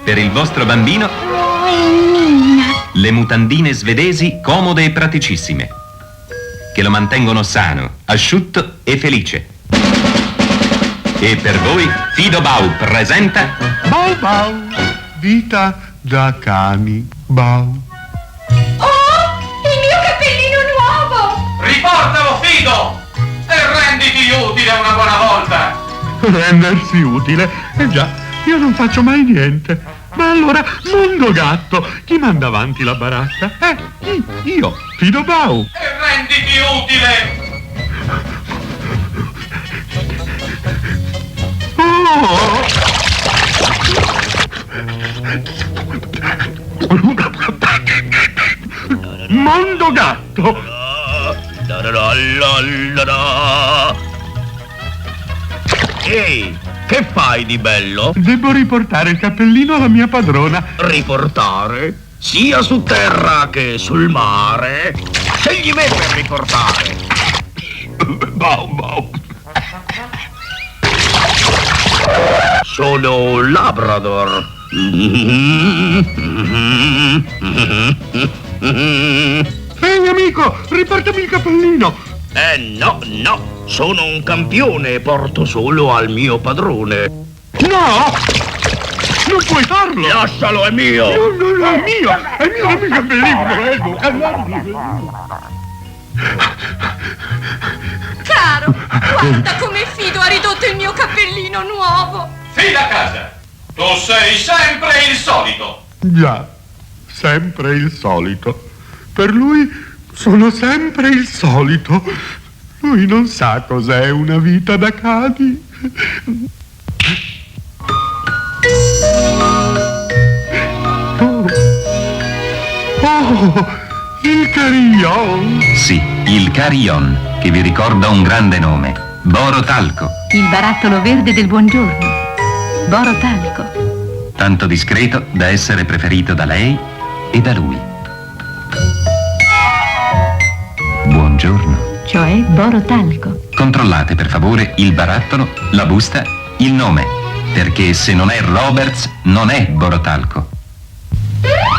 Per il vostro bambino, Nina. le mutandine svedesi comode e praticissime, che lo mantengono sano, asciutto e felice. E per voi, Fido Bau presenta Bau Bau, vita da cani. Bau. Oh, il mio cappellino nuovo! Riportalo, Fido! E renditi utile una buona volta! Rendersi utile? Eh già, io non faccio mai niente. Ma allora, mondo gatto, chi manda avanti la baracca? Chi? Io, Fido Bau. E renditi utile! Oh! Mondo gatto! Ehi, che fai di bello? Devo riportare il cappellino alla mia padrona. Riportare? Sia su terra che sul mare? Scegli me per riportare. Bau Bau. Sono un Labrador. Ehi amico, riportami il cappellino. No, sono un campione e porto solo al mio padrone. No! Non puoi farlo! Lascialo, è mio! No, è mio! È mio cappellino, prego! Caro, guarda come Fido ha ridotto il mio cappellino nuovo! Fida a casa! Tu sei sempre il solito! Già, sempre il solito. Per lui sono sempre il solito. Lui non sa cos'è una vita da cani. Oh, il carillon. sì, il Carillon, che vi ricorda un grande nome, Boro Talco, Il barattolo verde del buongiorno. Boro Talco. tanto discreto da essere preferito da lei e da lui. Buongiorno. Cioè Boro Talco. Controllate per favore il barattolo, la busta, il nome, perché se non è Roberts non è Boro Talco.